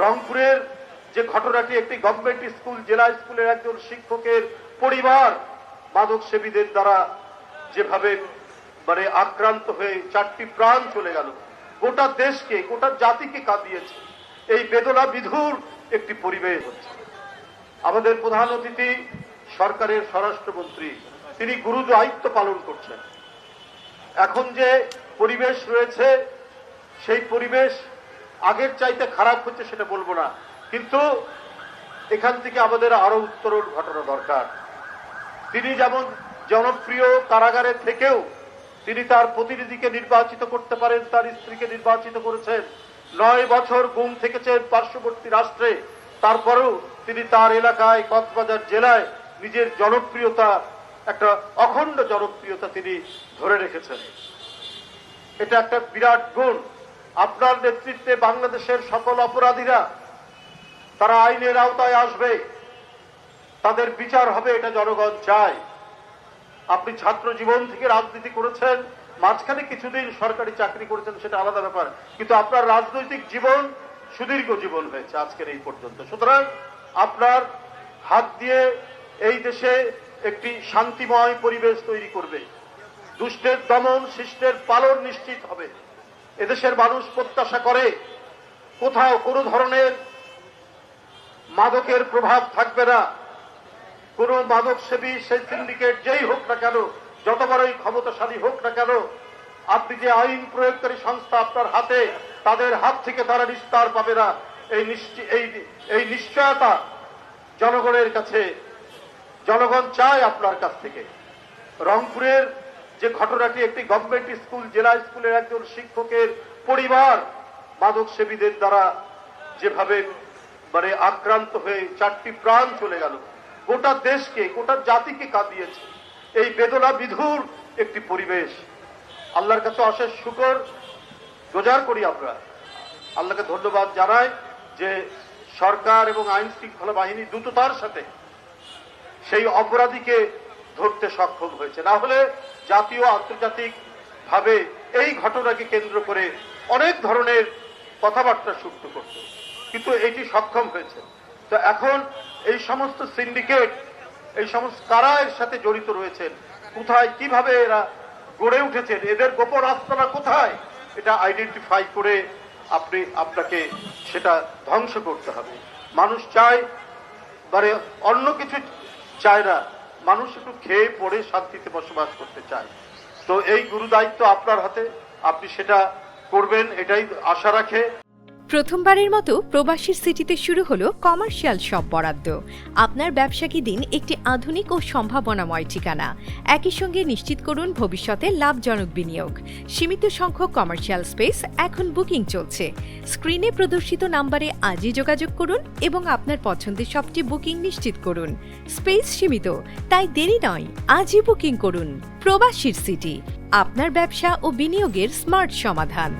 রংপুরের যে ঘটনাটি, একটি গভর্নমেন্ট স্কুল, জেলা স্কুলের একজন শিক্ষকের পরিবার মাদক সেবীদের দ্বারা যেভাবে আক্রান্ত হয়ে 4টি প্রাণ চলে গেল, গোটা দেশকে, গোটা জাতিকে কাঁদিয়েছে। এই বেদনা বিধুর একটি পরিবেশ হচ্ছে। আমাদের প্রধান অতিথি সরকারের স্বরাষ্ট্রমন্ত্রী, তিনি গুরু দায়িত্ব পালন করছেন। এখন যে পরিবেশ রয়েছে, সেই পরিবেশ আগের চাইতে খারাপ হচ্ছে সেটা বলবো না, কিন্তু এখান থেকে আমাদের আরো উত্তরণ ঘটানো দরকার। তিনি যেমন জনপ্রিয়, কারাগারে থেকেও তিনি তার প্রতিনিধিকে নির্বাচিত করতে পারেন, তার স্ত্রীকে নির্বাচিত করেছেন, 9 বছর গুম থেকেছেন পার্শ্ববর্তী রাষ্ট্রে, তারপরেও তিনি তার এলাকায় কক্সবাজার জেলায় নিজের জনপ্রিয়তা, একটা অখণ্ড জনপ্রিয়তা তিনি ধরে রেখেছেন। এটা একটা বিরাট গুণ। আপনার নেতৃত্বে বাংলাদেশের সকল অপরাধীরা তারা আইনের আওতায় আসবে, তাদের বিচার হবে, এটা জনগণ চায়। আপনি ছাত্র জীবন থেকে রাজনীতি করেছেন, মাঝখানে কিছুদিন সরকারি চাকরি করেছেন, সেটা আলাদা ব্যাপার, কিন্তু আপনার রাজনৈতিক জীবন সুদীর্ঘ জীবন হয়েছে আজকের এই পর্যন্ত। সুতরাং আপনার হাত দিয়ে এই দেশে একটি শান্তিময় পরিবেশ তৈরি করবে, দুষ্টের দমন, শিষ্টের পালন নিশ্চিত হবে। এদেশের মানুষ প্রত্যাশা করে কোথাও কোনো ধরনের মাদকের প্রভাব থাকবে না। কোন মাদক সেবী, সেই সিন্ডিকেট যেই হোক না কেন, যত বড়ই ক্ষমতাশালী হোক না কেন, আপনি যে আইন প্রয়োগকারী সংস্থা আপনার হাতে, তাদের হাত থেকে তারা নিস্তার পাবে না। এই নিশ্চয়তা জনগণের কাছে, জনগণ চায় আপনার কাছ থেকে। রংপুরের যে ঘটনাটি, একটি গভর্নমেন্ট স্কুল, জেলা স্কুলের একজন শিক্ষকের পরিবার মাদক সেবীদের দ্বারা যেভাবে আক্রান্ত হয়ে 4টি প্রাণ চলে গেল, গোটা দেশকে, গোটা জাতিকে কাঁদিয়েছে। এই বেদনা বিধুর একটি পরিবেশ। আল্লাহর কাছে অশেষ শুকর গুজার করি, আমরা আল্লাহকে ধন্যবাদ জানাই যে সরকার এবং আইন শৃঙ্খলা বাহিনী দ্রুততার সাথে সেই অপরাধীকে ধরতে সক্ষম হয়েছে। না হলে জাতীয়, আন্তর্জাতিক ভাবে এই ঘটনাকে কেন্দ্র করে অনেক ধরনের কথাবার্তা শুনতে করত, কিন্তু এটি সক্ষম হয়েছে। তো এখন এই সমস্ত সিন্ডিকেট, এই সমস্ত কারা এর সাথে জড়িত রয়েছেন, কোথায়, কিভাবে এরা গড়ে উঠেছেন, এদের গোপন আস্তানা কোথায়, এটা আইডেন্টিফাই করে আপনাকে সেটা ধ্বংস করতে হবে। মানুষ চায়, অন্য কিছু চায় না, মানুষ একটু খেয়ে পড়ে শান্তিতে বসবাস করতে চায়। তো এই গুরু দায়িত্ব আপনার হাতে, আপনি সেটা করবেন, এটাই আশা রাখে। প্রথমবারের মতো প্রবাসীর সিটিতে শুরু হলো কমার্শিয়াল শপ বরাদ্দ। আপনার ব্যবসাকে দিন একটি আধুনিক ও সম্ভাবনাময় ঠিকানা। একই সঙ্গে নিশ্চিত করুন ভবিষ্যতে লাভজনক বিনিয়োগ। সীমিত সংখ্যক কমার্শিয়াল স্পেস এখন বুকিং চলছে। স্ক্রিনে প্রদর্শিত নাম্বারে আজই যোগাযোগ করুন এবং আপনার পছন্দের শপটি বুকিং নিশ্চিত করুন। স্পেস সীমিত, তাই দেরি নয়, আজই বুকিং করুন। প্রবাসীর সিটি, আপনার ব্যবসা ও বিনিয়োগের স্মার্ট সমাধান।